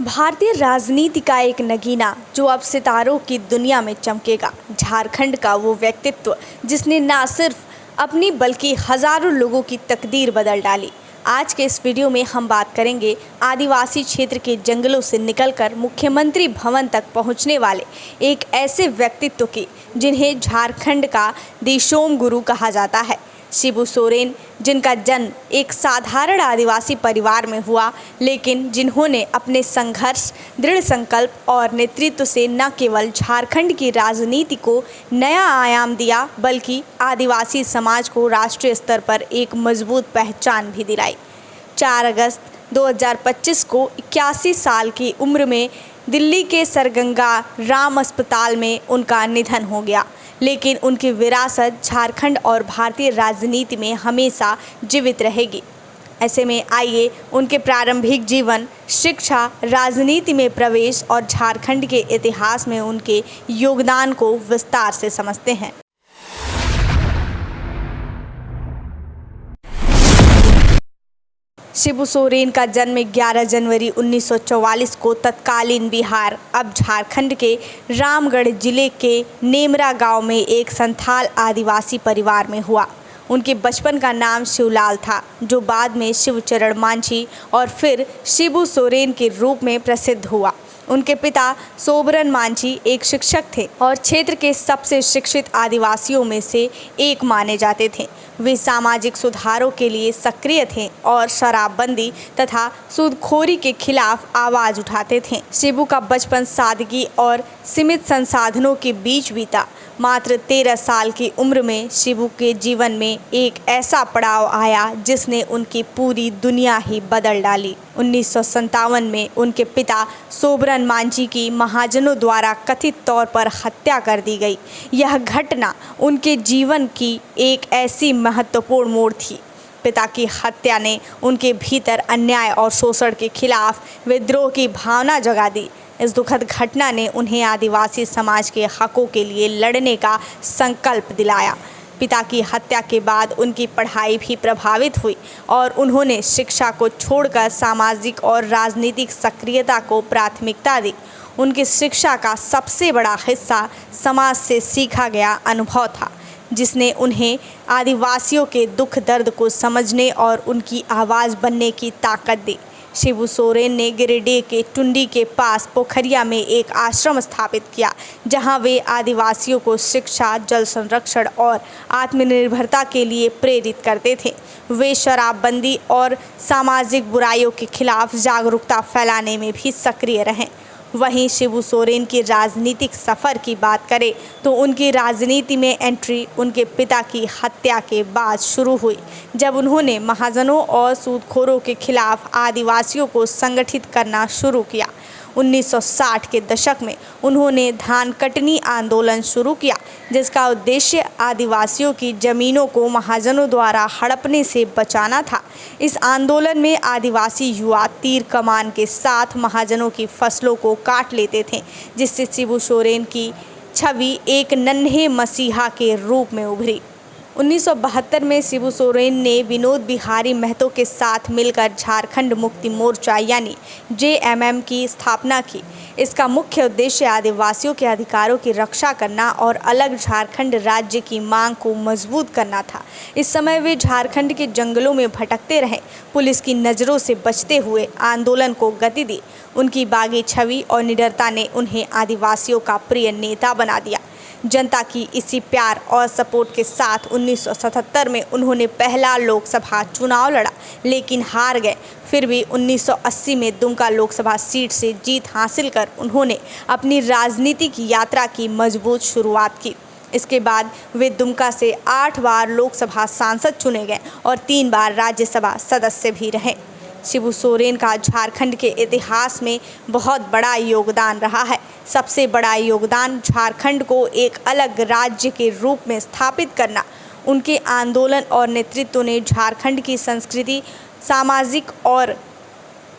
भारतीय राजनीति का एक नगीना जो अब सितारों की दुनिया में चमकेगा। झारखंड का वो व्यक्तित्व जिसने न सिर्फ अपनी बल्कि हजारों लोगों की तकदीर बदल डाली। आज के इस वीडियो में हम बात करेंगे आदिवासी क्षेत्र के जंगलों से निकलकर मुख्यमंत्री भवन तक पहुंचने वाले एक ऐसे व्यक्तित्व की जिन्हें झारखंड का देशोम गुरु कहा जाता है। शिबू सोरेन, जिनका जन्म एक साधारण आदिवासी परिवार में हुआ, लेकिन जिन्होंने अपने संघर्ष, दृढ़ संकल्प और नेतृत्व से न केवल झारखंड की राजनीति को नया आयाम दिया बल्कि आदिवासी समाज को राष्ट्रीय स्तर पर एक मजबूत पहचान भी दिलाई। 4 अगस्त 2025 को 81 साल की उम्र में दिल्ली के सरगंगा राम अस्पताल में उनका निधन हो गया, लेकिन उनकी विरासत झारखंड और भारतीय राजनीति में हमेशा जीवित रहेगी। ऐसे में आइए उनके प्रारंभिक जीवन, शिक्षा, राजनीति में प्रवेश और झारखंड के इतिहास में उनके योगदान को विस्तार से समझते हैं। शिबू सोरेन का जन्म 11 जनवरी 1944 को तत्कालीन बिहार, अब झारखंड के रामगढ़ जिले के नेमरा गांव में एक संथाल आदिवासी परिवार में हुआ। उनके बचपन का नाम शिवलाल था, जो बाद में शिवचरण मांझी और फिर शिबू सोरेन के रूप में प्रसिद्ध हुआ। उनके पिता सोबरन मांझी एक शिक्षक थे और क्षेत्र के सबसे शिक्षित आदिवासियों में से एक माने जाते थे। वे सामाजिक सुधारों के लिए सक्रिय थे और शराबबंदी तथा सूदखोरी के खिलाफ आवाज़ उठाते थे। शिबू का बचपन सादगी और सीमित संसाधनों के बीच बीता। मात्र 13 साल की उम्र में शिबू के जीवन में एक ऐसा पड़ाव आया जिसने उनकी पूरी दुनिया ही बदल डाली। 1957 में उनके पिता सोबरन मांझी की महाजनों द्वारा कथित तौर पर हत्या कर दी गई। यह घटना उनके जीवन की एक ऐसी महत्वपूर्ण मोड़ थी। पिता की हत्या ने उनके भीतर अन्याय और शोषण के खिलाफ विद्रोह की भावना जगा दी। इस दुखद घटना ने उन्हें आदिवासी समाज के हकों के लिए लड़ने का संकल्प दिलाया। पिता की हत्या के बाद उनकी पढ़ाई भी प्रभावित हुई और उन्होंने शिक्षा को छोड़कर सामाजिक और राजनीतिक सक्रियता को प्राथमिकता दी। उनकी शिक्षा का सबसे बड़ा हिस्सा समाज से सीखा गया अनुभव था, जिसने उन्हें आदिवासियों के दुख दर्द को समझने और उनकी आवाज़ बनने की ताकत दी। शिबू सोरेन ने गिरिडीह के टुंडी के पास पोखरिया में एक आश्रम स्थापित किया, जहां वे आदिवासियों को शिक्षा, जल संरक्षण और आत्मनिर्भरता के लिए प्रेरित करते थे। वे शराबबंदी और सामाजिक बुराइयों के खिलाफ जागरूकता फैलाने में भी सक्रिय रहे। वहीं शिबू सोरेन की राजनीतिक सफ़र की बात करें तो उनकी राजनीति में एंट्री उनके पिता की हत्या के बाद शुरू हुई, जब उन्होंने महाजनों और सूदखोरों के खिलाफ आदिवासियों को संगठित करना शुरू किया। 1960 के दशक में उन्होंने धान कटनी आंदोलन शुरू किया, जिसका उद्देश्य आदिवासियों की ज़मीनों को महाजनों द्वारा हड़पने से बचाना था। इस आंदोलन में आदिवासी युवा तीर कमान के साथ महाजनों की फसलों को काट लेते थे, जिससे शिबू सोरेन की छवि एक नन्हे मसीहा के रूप में उभरी। 1972 में शिबू सोरेन ने विनोद बिहारी महतो के साथ मिलकर झारखंड मुक्ति मोर्चा यानी JMM की स्थापना की। इसका मुख्य उद्देश्य आदिवासियों के अधिकारों की रक्षा करना और अलग झारखंड राज्य की मांग को मजबूत करना था। इस समय वे झारखंड के जंगलों में भटकते रहे, पुलिस की नज़रों से बचते हुए आंदोलन को गति दी। उनकी बागी छवि और निडरता ने उन्हें आदिवासियों का प्रिय नेता बना दिया। जनता की इसी प्यार और सपोर्ट के साथ 1977 में उन्होंने पहला लोकसभा चुनाव लड़ा, लेकिन हार गए। फिर भी 1980 में दुमका लोकसभा सीट से जीत हासिल कर उन्होंने अपनी राजनीतिक यात्रा की मजबूत शुरुआत की। इसके बाद वे दुमका से 8 बार लोकसभा सांसद चुने गए और 3 बार राज्यसभा सदस्य भी रहे। शिबू सोरेन का झारखंड के इतिहास में बहुत बड़ा योगदान रहा है। सबसे बड़ा योगदान झारखंड को एक अलग राज्य के रूप में स्थापित करना। उनके आंदोलन और नेतृत्व ने झारखंड की संस्कृति, सामाजिक और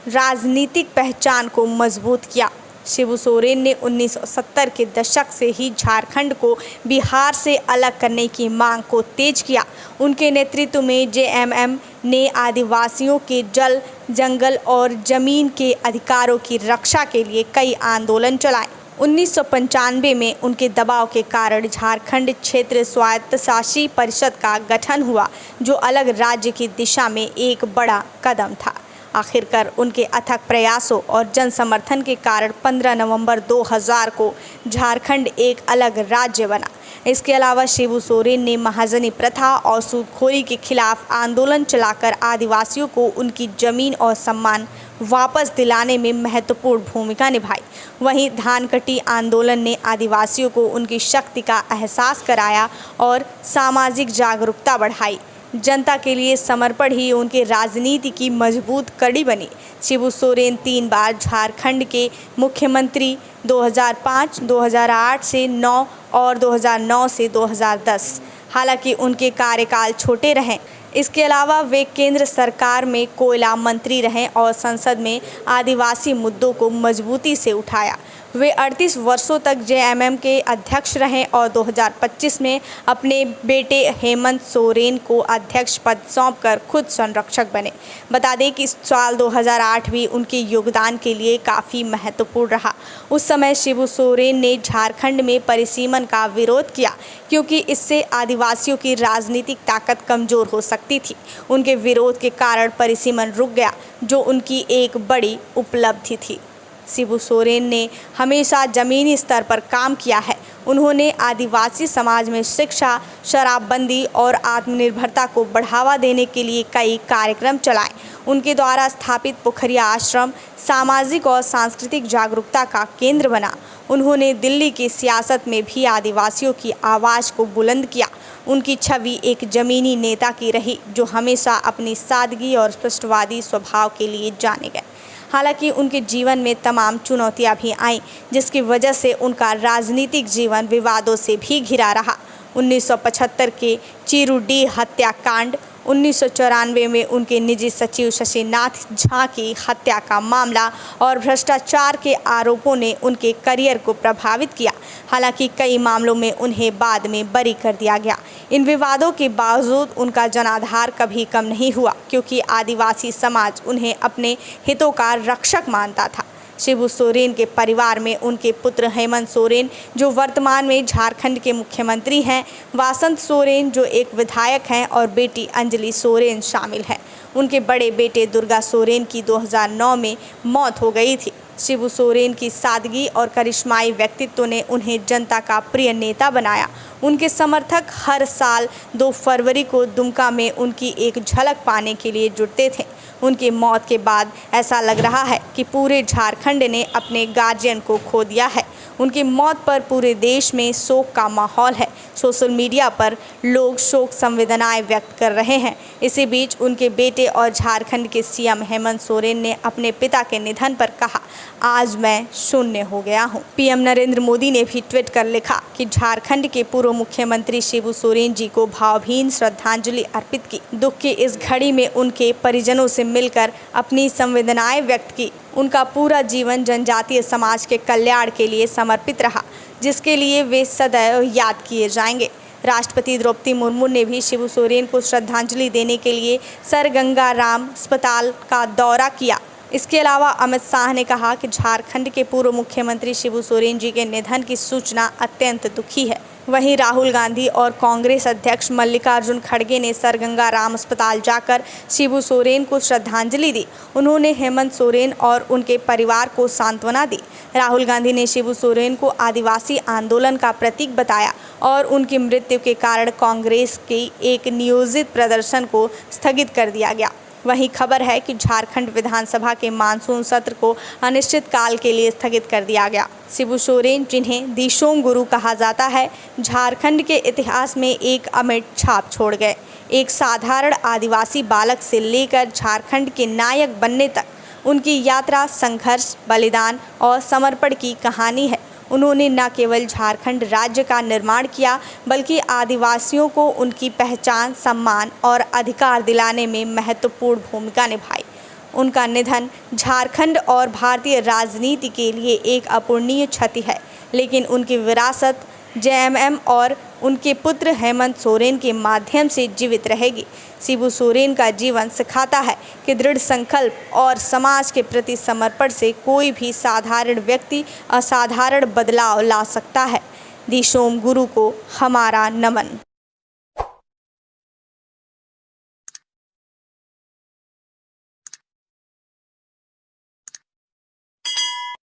राजनीतिक पहचान को मजबूत किया। शिबू सोरेन ने 1970 के दशक से ही झारखंड को बिहार से अलग करने की मांग को तेज किया। उनके नेतृत्व में JMM ने आदिवासियों के जल, जंगल और जमीन के अधिकारों की रक्षा के लिए कई आंदोलन चलाए। 1995 में उनके दबाव के कारण झारखंड क्षेत्र स्वायत्तशासी परिषद का गठन हुआ, जो अलग राज्य की दिशा में एक बड़ा कदम था। आखिरकार उनके अथक प्रयासों और जन समर्थन के कारण 15 नवंबर 2000 को झारखंड एक अलग राज्य बना। इसके अलावा शिबू सोरेन ने महाजनी प्रथा और सूदखोरी के खिलाफ आंदोलन चलाकर आदिवासियों को उनकी जमीन और सम्मान वापस दिलाने में महत्वपूर्ण भूमिका निभाई। वहीं धानकटी आंदोलन ने आदिवासियों को उनकी शक्ति का एहसास कराया और सामाजिक जागरूकता बढ़ाई। जनता के लिए समर्पण ही उनके राजनीति की मजबूत कड़ी बनी। शिबू सोरेन 3 बार झारखंड के मुख्यमंत्री 2005, 2008 से 9 और 2009 से 2010। हालांकि उनके कार्यकाल छोटे रहे। इसके अलावा वे केंद्र सरकार में कोयला मंत्री रहे और संसद में आदिवासी मुद्दों को मजबूती से उठाया। वे 38 वर्षों तक जेएमएम के अध्यक्ष रहे और 2025 में अपने बेटे हेमंत सोरेन को अध्यक्ष पद सौंपकर खुद संरक्षक बने। बता दें कि साल 2008 भी उनके योगदान के लिए काफ़ी महत्वपूर्ण रहा। उस समय शिबू सोरेन ने झारखंड में परिसीमन का विरोध किया, क्योंकि इससे आदिवासियों की राजनीतिक ताकत कमज़ोर हो सकती थी। उनके विरोध के कारण परिसीमन रुक गया, जो उनकी एक बड़ी उपलब्धि थी। शिबू सोरेन ने हमेशा ज़मीनी स्तर पर काम किया है। उन्होंने आदिवासी समाज में शिक्षा, शराबबंदी और आत्मनिर्भरता को बढ़ावा देने के लिए कई कार्यक्रम चलाए। उनके द्वारा स्थापित पोखरिया आश्रम सामाजिक और सांस्कृतिक जागरूकता का केंद्र बना। उन्होंने दिल्ली की सियासत में भी आदिवासियों की आवाज़ को बुलंद किया। उनकी छवि एक ज़मीनी नेता की रही, जो हमेशा अपनी सादगी और स्पष्टवादी स्वभाव के लिए जाने गए। हालांकि उनके जीवन में तमाम चुनौतियां भी आईं, जिसकी वजह से उनका राजनीतिक जीवन विवादों से भी घिरा रहा। 1975 के चिरुडी हत्याकांड, 1994 में उनके निजी सचिव शशिनाथ झा की हत्या का मामला और भ्रष्टाचार के आरोपों ने उनके करियर को प्रभावित किया। हालांकि कई मामलों में उन्हें बाद में बरी कर दिया गया। इन विवादों के बावजूद उनका जनाधार कभी कम नहीं हुआ, क्योंकि आदिवासी समाज उन्हें अपने हितों का रक्षक मानता था। शिबू सोरेन के परिवार में उनके पुत्र हेमंत सोरेन, जो वर्तमान में झारखंड के मुख्यमंत्री हैं, वासंत सोरेन, जो एक विधायक हैं, और बेटी अंजलि सोरेन शामिल हैं। उनके बड़े बेटे दुर्गा सोरेन की 2009 में मौत हो गई थी। शिबू सोरेन की सादगी और करिश्माई व्यक्तित्व ने उन्हें जनता का प्रिय नेता बनाया। उनके समर्थक हर साल 2 फरवरी को दुमका में उनकी एक झलक पाने के लिए जुटते थे। उनकी मौत के बाद ऐसा लग रहा है कि पूरे झारखंड ने अपने गार्जियन को खो दिया है। उनकी मौत पर पूरे देश में शोक का माहौल है। सोशल मीडिया पर लोग शोक संवेदनाएं व्यक्त कर रहे हैं। इसी बीच उनके बेटे और झारखंड के सीएम हेमंत सोरेन ने अपने पिता के निधन पर कहा, आज मैं शून्य हो गया हूं। पीएम नरेंद्र मोदी ने भी ट्वीट कर लिखा कि झारखंड के पूर्व मुख्यमंत्री शिबू सोरेन जी को भावभीनी श्रद्धांजलि अर्पित की। दुख की इस घड़ी में उनके परिजनों से मिलकर अपनी संवेदनाएं व्यक्त की। उनका पूरा जीवन जनजातीय समाज के कल्याण के लिए समर्पित रहा, जिसके लिए वे सदैव याद किए जाएंगे। राष्ट्रपति द्रौपदी मुर्मू ने भी शिबू सोरेन को श्रद्धांजलि देने के लिए सर गंगा राम अस्पताल का दौरा किया। इसके अलावा अमित शाह ने कहा कि झारखंड के पूर्व मुख्यमंत्री शिबू सोरेन जी के निधन की सूचना अत्यंत दुखी है। वहीं राहुल गांधी और कांग्रेस अध्यक्ष मल्लिकार्जुन खड़गे ने सर गंगा राम अस्पताल जाकर शिबू सोरेन को श्रद्धांजलि दी। उन्होंने हेमंत सोरेन और उनके परिवार को सांत्वना दी। राहुल गांधी ने शिबू सोरेन को आदिवासी आंदोलन का प्रतीक बताया और उनकी मृत्यु के कारण कांग्रेस के एक नियोजित प्रदर्शन को स्थगित कर दिया गया। वहीं खबर है कि झारखंड विधानसभा के मानसून सत्र को अनिश्चित काल के लिए स्थगित कर दिया गया। शिबू सोरेन, जिन्हें दिशोंग गुरु कहा जाता है, झारखंड के इतिहास में एक अमिट छाप छोड़ गए। एक साधारण आदिवासी बालक से लेकर झारखंड के नायक बनने तक उनकी यात्रा संघर्ष, बलिदान और समर्पण की कहानी है। उन्होंने न केवल झारखंड राज्य का निर्माण किया, बल्कि आदिवासियों को उनकी पहचान, सम्मान और अधिकार दिलाने में महत्वपूर्ण भूमिका निभाई। उनका निधन झारखंड और भारतीय राजनीति के लिए एक अपूरणीय क्षति है, लेकिन उनकी विरासत जेएमएम और उनके पुत्र हेमंत सोरेन के माध्यम से जीवित रहेगी। शिबू सोरेन का जीवन सिखाता है कि दृढ़ संकल्प और समाज के प्रति समर्पण से कोई भी साधारण व्यक्ति असाधारण बदलाव ला सकता है। दी सोम गुरु को हमारा नमन।